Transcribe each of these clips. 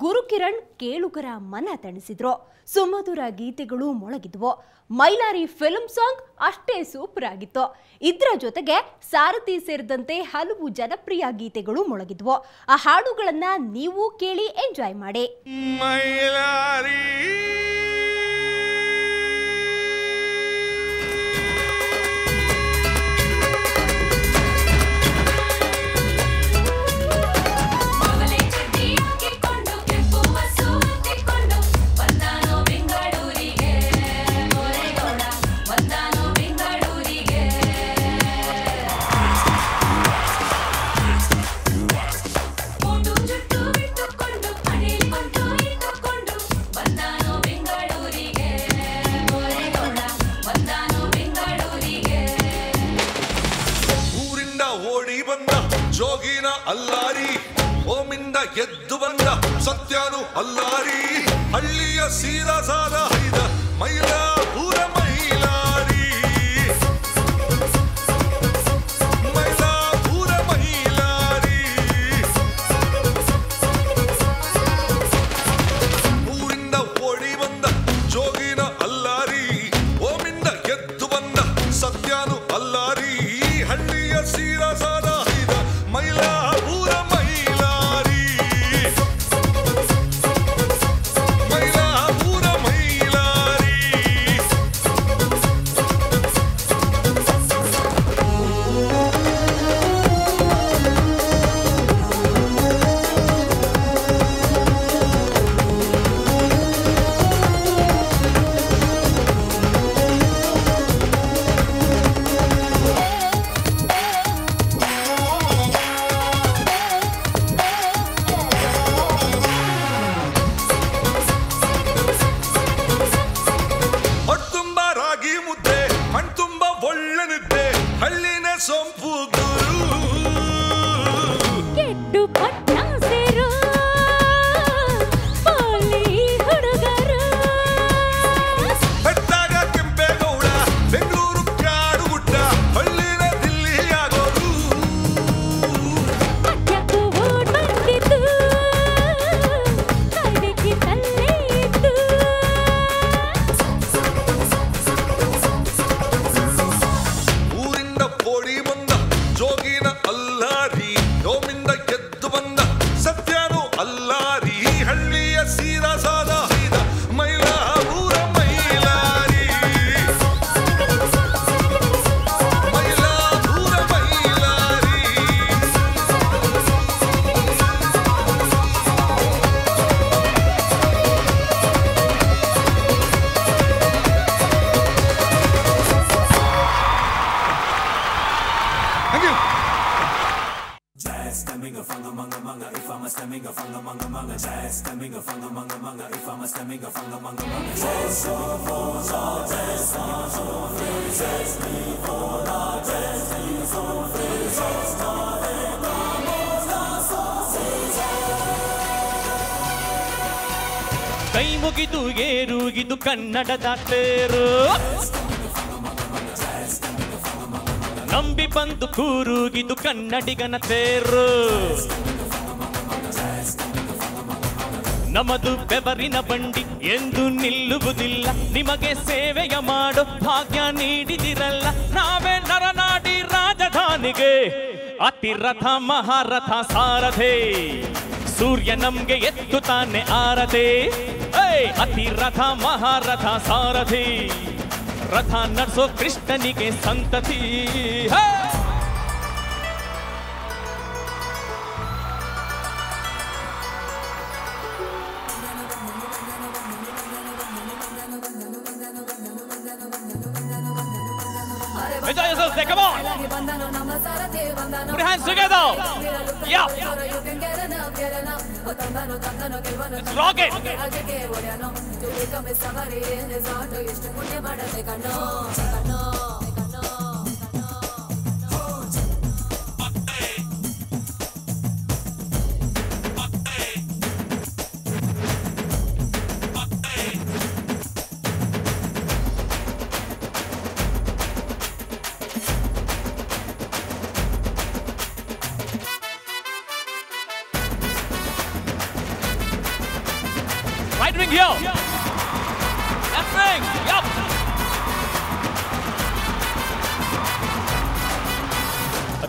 ಗುರುಕಿರಣ್ ಕೇಳುಗರ ಮನ ತಣಿಸಿದ್ರು. ಸುಮಧುರ ಗೀತೆಗಳು ಮೊಳಗಿದ್ವು. ಮೈಲಾರಿ ಫಿಲ್ಮ್ ಸಾಂಗ್ ಅಷ್ಟೇ ಸೂಪರ್ ಆಗಿತ್ತು. ಇದರ ಜೊತೆಗೆ ಸಾರಥಿ ಸೇರಿದಂತೆ ಹಲವು ಜನಪ್ರಿಯ ಗೀತೆಗಳು ಮೊಳಗಿದ್ವು. ಆ ಹಾಡುಗಳನ್ನ ನೀವು ಕೇಳಿ ಎಂಜಾಯ್ ಮಾಡಿ. ಮೈಲಾರಿ ಜೋಗಿನ ಅಲ್ಲಾರಿ ಓಮಿಂದ ಎದ್ದು ಬಂದ ಸತ್ಯನು ಅಲ್ಲಾರಿ ಹಳ್ಳಿಯ ಸೀದಾ ಸಾದ ಹೈದ ಮೈಲಾಪುರ ಮೈಲಾರಿ ಮೈಲಾಪುರ ಮೈಲಾರಿ ಊರಿಂದ ಓಡಿ ಬಂದ ಜೋಗಿನ ಅಲ್ಲಾರಿ ಓಮಿಂದ ಎದ್ದು ಬಂದ ಸತ್ಯನು ಅಲ್ಲಾರಿ ಹಳ್ಳಿಯ ಸೀದಾ ಸಾದ ಮೈಲಾಪುರ ಮೈಲಾರಿ ಮೈಲಾಪುರ ಮೈಲಾರಿ ಹಳ್ಳಿನ ಸೊಂಪು ಗುರು ಕೆಟ್ಟು ಪಟ್ಟ ಸೇರು ಪೋಲಿ ಹುಡುಗರು ಬೆಟ್ಟಾಗ ಕೆಂಪೇಗೌಡ ಬೆಂಗಳೂರು ಕಾಡು ಗುಡ್ಡ ಹಳ್ಳಿನ ದಿಲ್ಲಿ ಆಗೋದು ಅಡ್ಡಕ್ಕೂ ಓಡ್ ಬಂದಿದ್ದು ಹಳ್ಳಿಗೆ ತಲ್ಲೇ ಇದ್ದು ಓಡಿ ಬಂದ ಜೋಗಿನ ಅಲ್ಲಾರಿ ಓಮಿಂದ ಎದ್ದು ಬಂದ ಸತ್ಯನು ಅಲ್ಲಾರಿ ಹಳ್ಳಿಯ ಸೀದಾ ಸಾದ ಹೈದ Mylapore Mylari Mylapore Mylari Thank you. Jazz coming a funga manga manga if I'm a stemming a funga manga manga jazz coming a funga manga manga if I'm a stemming a funga manga manga jazz coming for jazz jazz coming for jazz coming for jazz ಕೈ ಮುಗಿದು ಏರುಗಿದು ಕನ್ನಡದ ತೇರು ನಂಬಿ ಬಂದು ಕೂರುಗಿದು ಕನ್ನಡಿಗನ ತೇರು ನಮದು ಬೆವರಿನ ಬಂಡಿ ಎಂದು ನಿಲ್ಲುವುದಿಲ್ಲ ನಿಮಗೆ ಸೇವೆಯ ಮಾಡೋ ಭಾಗ್ಯ ನೀಡಿದಿರಲ್ಲ ನಾವೇ ನರನಾಡಿ ರಾಜಧಾನಿಗೆ ಅತಿರಥ ಮಹಾರಥ ಸಾರಥೆ ಸೂರ್ಯ ನಮ್ಗೆ ಎತ್ತು ತಾನೆ ಆರದೆ ಅತಿರಥ ಮಹಾರಥ ಸಾರಥಿ ರಥ ನಡ್ಸೋ ಕೃಷ್ಣನಿಗೆ ಸಂತತಿ Enjoy yourselves there, come on! Put your hands together! Yeah! Let's rock it! Right wing here. Left wing. Yup.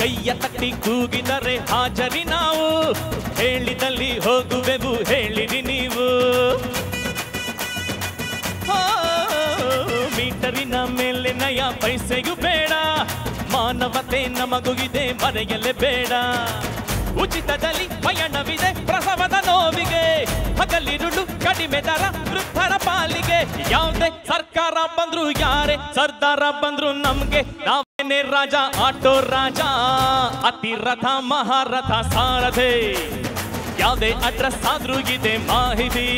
ಕೈಯ ತಟ್ಟಿ ಕೂಗಿದರೆ ಹಾಜರಿ ನಾವು, ಹೇಳಿದಲ್ಲಿ ಹೋಗುವೆವು ಹೇಳಿರಿ ನೀವು. ಮೀಟರಿನ ಮೇಲೆ ನಯ ಪೈಸೆಯೂ ಬೇಡ, ಮಾನವತೆ ನಮಗೂ ಇದೆ ಮರೆಯಲೇ ಬೇಡ. ಉಚಿತದಲ್ಲಿ ಪಯಣವಿದೆ ಪ್ರಸವದ ನೋವಿಗೆ, ಹಗಲಿರುಳು ಕಡಿಮೆ ದರ ವೃದ್ಧರ ಪಾಲಿಗೆ. ಯಾವುದೇ ಸರ್ಕಾರ ಬಂದ್ರು ಯಾರೇ ಸರ್ದಾರ ಬಂದ್ರು ನಮ್ಗೆ ನಾವೇನೇ ರಾಜ, ಆಟೋ ರಾಜ, ಅತಿರಥ ಮಹಾರಥ ಸಾರಥೆ. ಯಾವುದೇ ಅಡ್ರೆಸ್ ಆದ್ರೂ ಇದೆ ಮಾಹಿತಿ,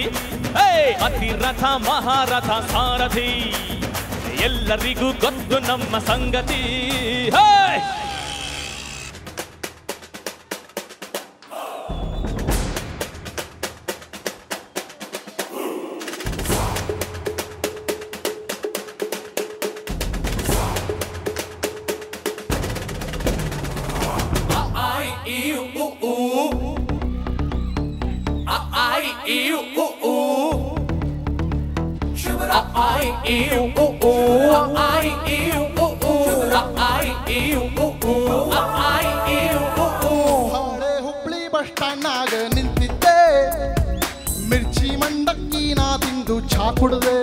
ಅತಿರಥ ಮಹಾರಥ ಸಾರಥಿ. ಎಲ್ಲರಿಗೂ ಗೊತ್ತು ನಮ್ಮ ಸಂಗತಿ. ಹಳೆ ಹುಬ್ಳಿ ಬಸ್ ಸ್ಟ್ಯಾಂಡ್ನಾಗ ನಿಂತಿದ್ದೆ, ಮಿರ್ಚಿ ಮಂಡಕ್ಕಿ ನಾ ತಿಂದು ಚಾ ಕುಡ್ದೆ.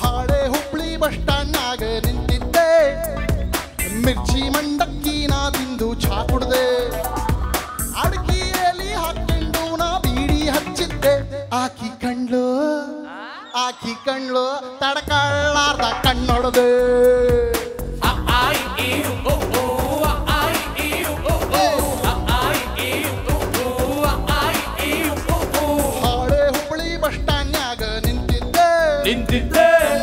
ಹಳೆ ಹುಬ್ಳಿ ಬಸ್ ಸ್ಟ್ಯಾಂಡ್ನಾಗ ನಿಂತಿದ್ದೆ, ಮಿರ್ಚಿ ಮಂಡಕ್ಕಿ ನಾ ತಿಂದು ಚಾ ಕುಡ್ದೆ. ಅಡ್ಕಿಯಲ್ಲಿ ಹಾಕೊಂಡು ನಾ ಬೀಡಿ ಹಚ್ಚಿದ್ದೆ, ಆಕಿ ಕಣ್ಲು ತಡಕಳ್ಳಾರ್ದ ಕಣ್ಣೊಡದೆ. ಹಳೆ ಹುಬ್ಳಿ ಬಸ್ ಸ್ಟ್ಯಾಂಡ್ನ್ಯಾಗ ನಿಂತಿದ್ದೆ,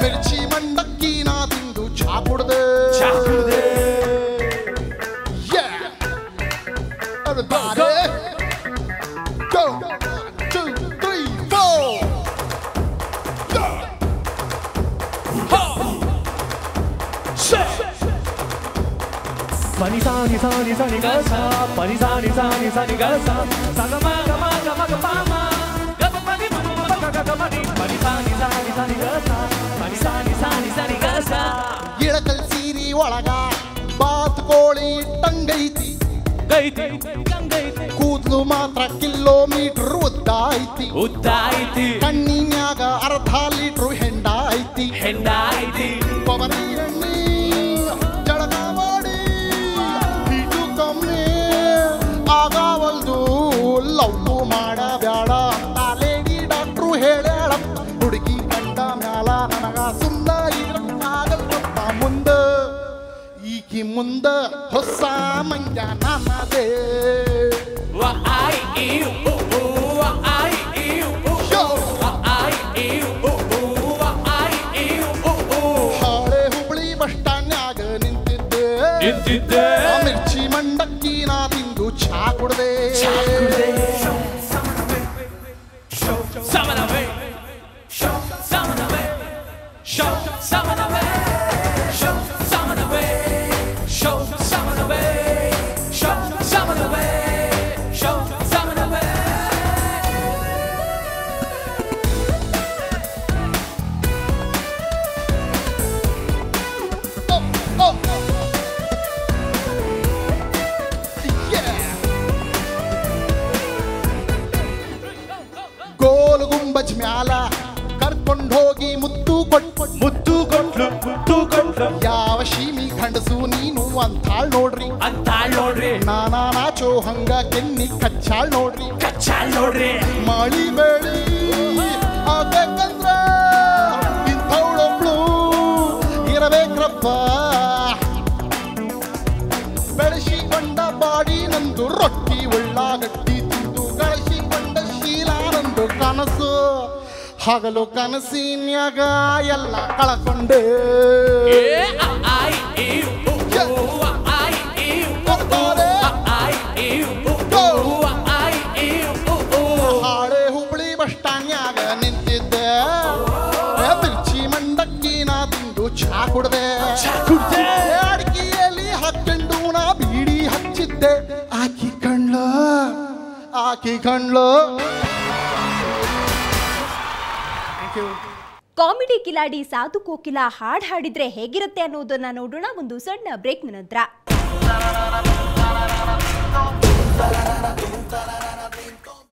ಮಿರ್ಚಿ ಮಂಡಕ್ಕಿ ನಾ ತಿಂದು ಚಾ ಕುಡ್ದೆ. Go! 1, 2, 3, 4! Pani sa ni ga sa, pani sa ni ga sa, sa ga ma pa ma, ga pa ni ma ga ga ma ni, pani sa ni ga sa, pani sa ni ga sa. Ilkal ಸೀರಿ ಒಳಗ ಬಾತುಕೋಳಿ ಟಂಗೈತಿ, ಕೂದಲು ಮಾತ್ರ kilometre ಉದ್ದ ಐತಿ, ಕಣ್ಣಿನ್ಯಾಗ ಅರ್ಧ litre ಹೆಂಡ ಐತಿ. ಕೊಬ್ಬರಿ ಎಣ್ಣೆ ಜಳಕ ಮಾಡಿ ಬೀಟು ಕಮ್ಮಿ ಆಗವಲ್ದು, ಲವ್ವು ಮಾಡಬ್ಯಾಡ ಲೇಡಿ ಡಾಕ್ಟ್ರು ಹೇಳ್ಯಾಳ. ಹುಡುಗಿ ಕಂಡ ಮ್ಯಾಲ ನನಗ ಸುಂದ ಆಗಲ್ವಪ್ಪ ಮುಂದ, ಈಕಿ ಮುಂದ ಹೊಸ ಮಂಜ ನನ್ನದೇ. ಹಳೆ ಹುಬ್ಳಿ ಬಸ್ ಸ್ಟ್ಯಾಂಡ್ನ್ಯಾಗ ನಿಂತಿದ್ದೆ, ಮಿರ್ಚಿ ಮಂಡಕ್ಕಿ ನಾ ತಿಂದು ಚಾ ಕುಡ್ದೆ. ಗೋಲ್ ಗುಂಬಜ್ ಮ್ಯಾಲ ಕರ್ಕೊಂಡೋಗಿ ಮುತ್ತು ಕೊಟ್ಲು. ಯಾವ ಶೀಮಿ ಖಂಡಸು ನೀನು ಅಂತಾಳ್ ನೋಡ್ರಿ, ನಾನಾ ನಾಚೋ ಹಂಗ ಕೆನ್ನಿ ಕಚ್ಚಾಳ್ ನೋಡ್ರಿ. ಮಳಿ ಬೇಳಿ ಆಗಬೇಕಂದ್ರ ಇಂಥವಳೊಬ್ಳು ಇರಬೇಕ್ರಪ್ಪ. ಬೆಳೆಸಿಕೊಂಡ ಬಾಡಿ ನಂದು ರೊಟ್ಟಿ ಉಳ್ಳಾಗಡ್ಡಿ ತಿಂದು ಗಳಿಸಿಕೊಂಡ ಶೀಲ ನಂದು ಕನಸು. ಹಗಲು ಕನಸಿನ್ಯಾಗ ಎಲ್ಲ ಕಳಕೊಂಡೆ. ಹಳೆ ಹುಬ್ಳಿ ಬಸ್ ಸ್ಟ್ಯಾಂಡ್ನ್ಯಾಗ ನಿಂತಿದ್ದೆ, ಮಿರ್ಚಿ ಮಂಡಕ್ಕಿ ನಾ ತಿಂದು ಚಾ ಕುಡ್ದೆ. ಅಡ್ಕಿಯಲ್ಲಿ ಹಾಕೊಂಡು ನಾ ಬೀಡಿ ಹಚ್ಚಿದ್ದೆ, ಆಕಿ ಕಣ್ಲು thank you. Comedy Kiladi Sadhu Kokila ಹಾಡ್ ಹಾಡಿದ್ರೆ ಹೇಗಿರುತ್ತೆ ಅನ್ನೋದನ್ನ ನೋಡೋಣ ಒಂದು ಸಣ್ಣ ಬ್ರೇಕ್ ನಂತರ.